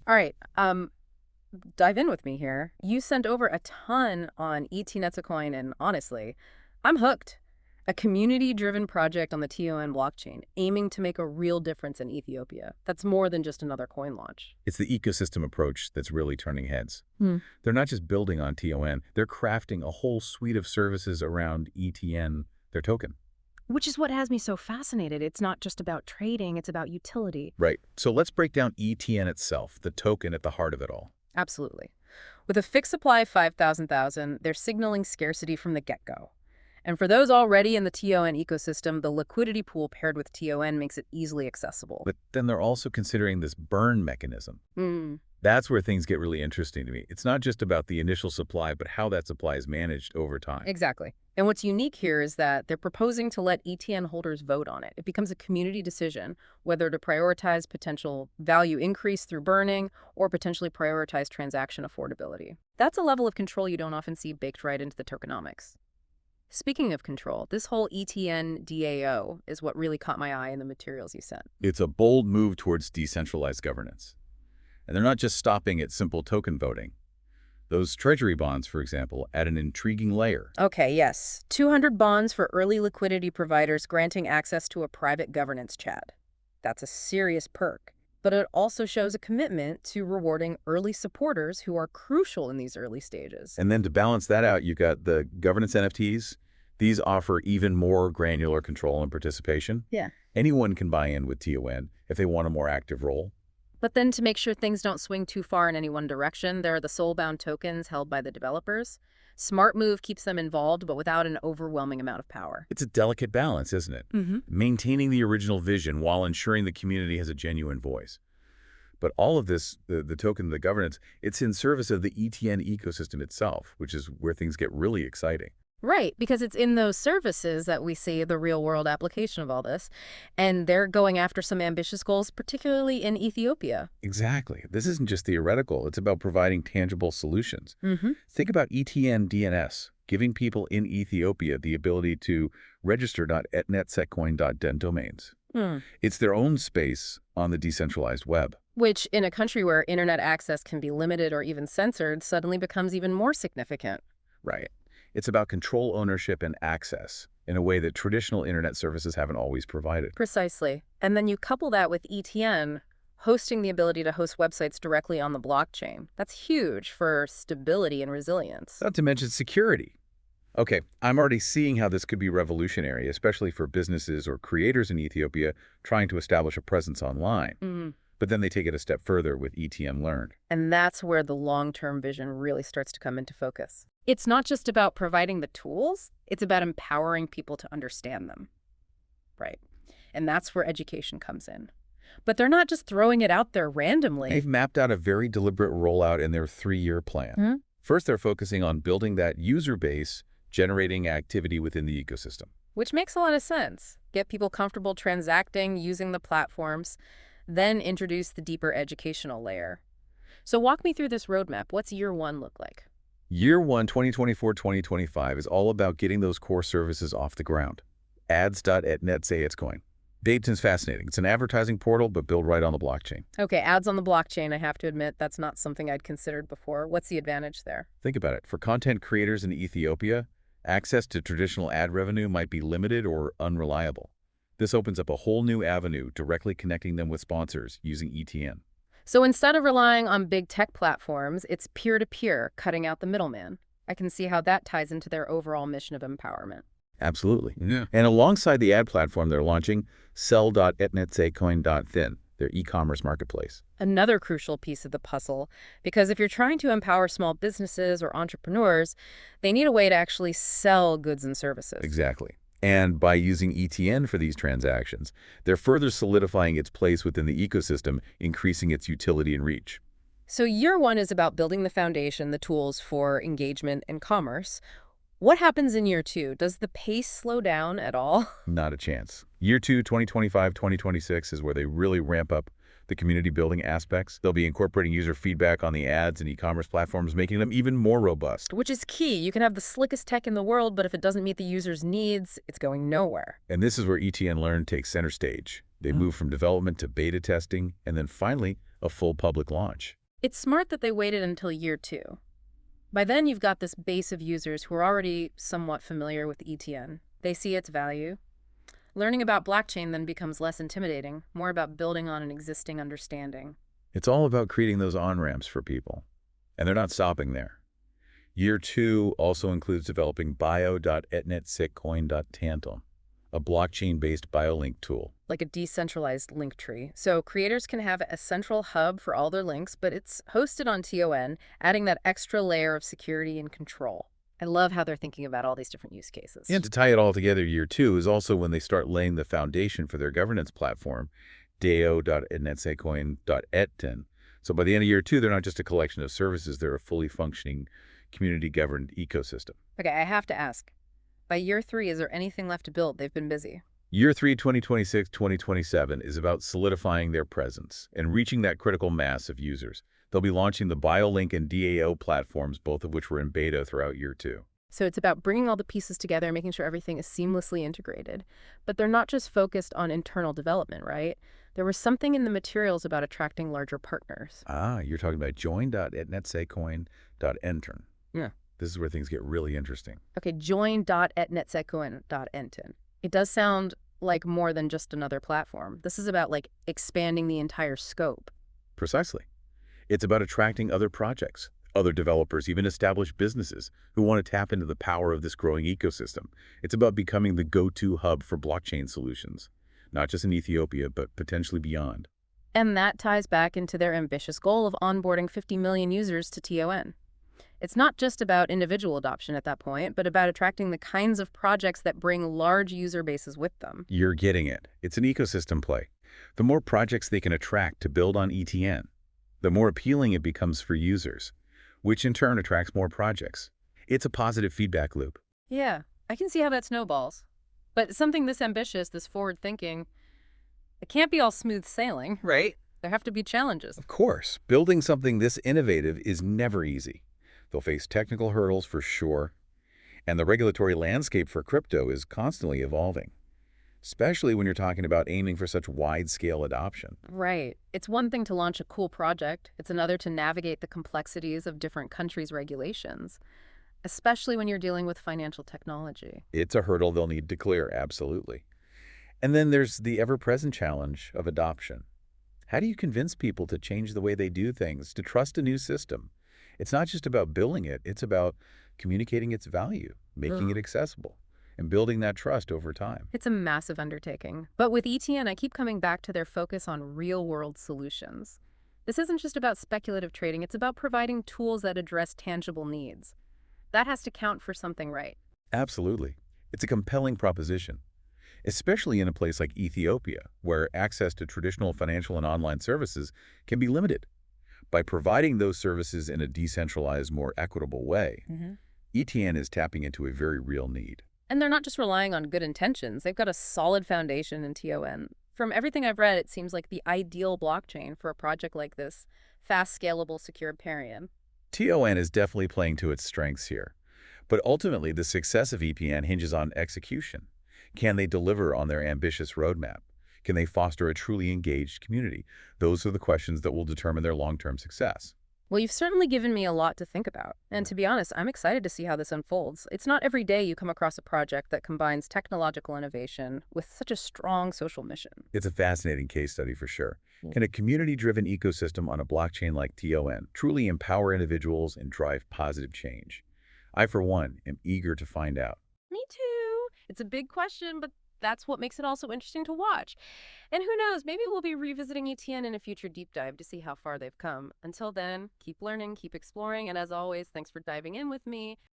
All right, dive in with me here. You sent over a ton on ETN coin, and honestly, I'm hooked. A community-driven project on the TON blockchain, aiming to make a real difference in Ethiopia. That's more than just another coin launch. It's the ecosystem approach that's really turning heads. Hmm. They're not just building on TON, they're crafting a whole suite of services around ETN, their token. Which is what has me so fascinated. It's not just about trading, it's about utility. Right. So let's break down ETN itself, the token at the heart of it all. Absolutely. With a fixed supply of 5,000, they're signaling scarcity from the get-go. And for those already in the TON ecosystem, the liquidity pool paired with TON makes it easily accessible. But then they're also considering this burn mechanism. That's where things get really interesting to me. It's not just about the initial supply, but how that supply is managed over time. Exactly. And what's unique here is that they're proposing to let ETN holders vote on it. It becomes a community decision whether to prioritize potential value increase through burning or potentially prioritize transaction affordability. That's a level of control you don't often see baked right into the tokenomics. Speaking of control, this whole ETN DAO is what really caught my eye in the materials you sent. It's a bold move towards decentralized governance. And they're not just stopping at simple token voting. Those treasury bonds, for example, add an intriguing layer. Okay, yes. 200 bonds for early liquidity providers granting access to a private governance chat. That's a serious perk. But it also shows a commitment to rewarding early supporters who are crucial in these early stages. And then to balance that out, you got the governance NFTs. These offer even more granular control and participation. Yeah. Anyone can buy in with TON if they want a more active role. But then to make sure things don't swing too far in any one direction, there are the soul-bound tokens held by the developers. Smart move keeps them involved, but without an overwhelming amount of power. It's a delicate balance, isn't it? Maintaining the original vision while ensuring the community has a genuine voice. But all of this, the token, the governance, it's in service of the ETN ecosystem itself, which is where things get really exciting. Right, because it's in those services that we see the real-world application of all this. And they're going after some ambitious goals, particularly in Ethiopia. Exactly. This isn't just theoretical. It's about providing tangible solutions. Think about ETN DNS, giving people in Ethiopia the ability to register .etnetsetcoin.den domains. It's their own space on the decentralized web. Which, in a country where internet access can be limited or even censored, suddenly becomes even more significant. Right. It's about control, ownership, and access in a way that traditional internet services haven't always provided. Precisely. And then you couple that with ETN hosting the ability to host websites directly on the blockchain. That's huge for stability and resilience. Not to mention security. Okay, I'm already seeing how this could be revolutionary, especially for businesses or creators in Ethiopia trying to establish a presence online. But then they take it a step further with ETN Learn. And that's where the long-term vision really starts to come into focus. It's not just about providing the tools, it's about empowering people to understand them. Right. And that's where education comes in. But they're not just throwing it out there randomly. They've mapped out a very deliberate rollout in their 3-year plan. First, they're focusing on building that user base, generating activity within the ecosystem. Which makes a lot of sense. Get people comfortable transacting, using the platforms, then introduce the deeper educational layer. So walk me through this roadmap. What's year 1 look like? Year 1, 2024-2025 is all about getting those core services off the ground. Ads.etnetsetcoin. Dateton's fascinating. It's an advertising portal, but built right on the blockchain. Okay, ads on the blockchain, I have to admit, that's not something I'd considered before. What's the advantage there? Think about it. For content creators in Ethiopia, access to traditional ad revenue might be limited or unreliable. This opens up a whole new avenue, directly connecting them with sponsors using ETN. So instead of relying on big tech platforms, it's peer-to-peer, cutting out the middleman. I can see how that ties into their overall mission of empowerment. Absolutely. Yeah. And alongside the ad platform, they're launching sell.etnetsetcoin.thin, their e-commerce marketplace. Another crucial piece of the puzzle, because if you're trying to empower small businesses or entrepreneurs, they need a way to actually sell goods and services. Exactly. And by using ETN for these transactions, they're further solidifying its place within the ecosystem, increasing its utility and reach. So year 1 is about building the foundation, the tools for engagement and commerce. What happens in year 2? Does the pace slow down at all? Not a chance. Year 2, 2025-2026 is where they really ramp up the community building aspects. They'll be incorporating user feedback on the ads and e-commerce platforms, making them even more robust. Which is key. You can have the slickest tech in the world, but if it doesn't meet the user's needs, it's going nowhere. And this is where ETN Learn takes center stage. They move from development to beta testing, and then finally, a full public launch. It's smart that they waited until year 2. By then, you've got this base of users who are already somewhat familiar with ETN. They see its value. Learning about blockchain then becomes less intimidating, more about building on an existing understanding. It's all about creating those on-ramps for people. And they're not stopping there. Year 2 also includes developing bio.etnetsitcoin.tantum, a blockchain-based biolink tool. Like a decentralized link tree. So creators can have a central hub for all their links, but it's hosted on TON, adding that extra layer of security and control. I love how they're thinking about all these different use cases. And to tie it all together, year 2 is also when they start laying the foundation for their governance platform, dao.etnetsitcoin.etten. So by the end of year 2, they're not just a collection of services, they're a fully functioning community-governed ecosystem. Okay, I have to ask. By year 3, is there anything left to build? They've been busy. Year 3, 2026-2027 is about solidifying their presence and reaching that critical mass of users. They'll be launching the BioLink and DAO platforms, both of which were in beta throughout year 2. So it's about bringing all the pieces together, making sure everything is seamlessly integrated. But they're not just focused on internal development, right? There was something in the materials about attracting larger partners. You're talking about join.etnetsitcoin.entern. Yeah. This is where things get really interesting. Okay, join.etnetsitcoin.enten. It does sound like more than just another platform. This is about like expanding the entire scope. Precisely. It's about attracting other projects, other developers, even established businesses who want to tap into the power of this growing ecosystem. It's about becoming the go-to hub for blockchain solutions, not just in Ethiopia, but potentially beyond. And that ties back into their ambitious goal of onboarding 50 million users to TON. It's not just about individual adoption at that point, but about attracting the kinds of projects that bring large user bases with them. You're getting it. It's an ecosystem play. The more projects they can attract to build on ETN, the more appealing it becomes for users, which in turn attracts more projects. It's a positive feedback loop. Yeah, I can see how that snowballs. But something this ambitious, this forward-thinking, it can't be all smooth sailing, right? There have to be challenges. Of course, building something this innovative is never easy. They'll face technical hurdles for sure, and the regulatory landscape for crypto is constantly evolving, especially when you're talking about aiming for such wide-scale adoption. Right. It's one thing to launch a cool project. It's another to navigate the complexities of different countries' regulations, especially when you're dealing with financial technology. It's a hurdle they'll need to clear, absolutely. And then there's the ever-present challenge of adoption. How do you convince people to change the way they do things, to trust a new system? It's not just about building it, it's about communicating its value, making it accessible, and building that trust over time. It's a massive undertaking. But with ETN, I keep coming back to their focus on real-world solutions. This isn't just about speculative trading, it's about providing tools that address tangible needs. That has to count for something, right? Absolutely. It's a compelling proposition, especially in a place like Ethiopia, where access to traditional financial and online services can be limited. By providing those services in a decentralized, more equitable way, ETN is tapping into a very real need. And they're not just relying on good intentions. They've got a solid foundation in TON. From everything I've read, it seems like the ideal blockchain for a project like this, fast, scalable, secure Parian. TON is definitely playing to its strengths here. But ultimately, the success of ETN hinges on execution. Can they deliver on their ambitious roadmap? Can they foster a truly engaged community? Those are the questions that will determine their long-term success. Well, you've certainly given me a lot to think about. And to be honest, I'm excited to see how this unfolds. It's not every day you come across a project that combines technological innovation with such a strong social mission. It's a fascinating case study for sure. Can a community-driven ecosystem on a blockchain like TON truly empower individuals and drive positive change? I, for one, am eager to find out. Me too. It's a big question, but that's what makes it also interesting to watch. And who knows, maybe we'll be revisiting ETN in a future deep dive to see how far they've come. Until then, keep learning, keep exploring, and as always, thanks for diving in with me.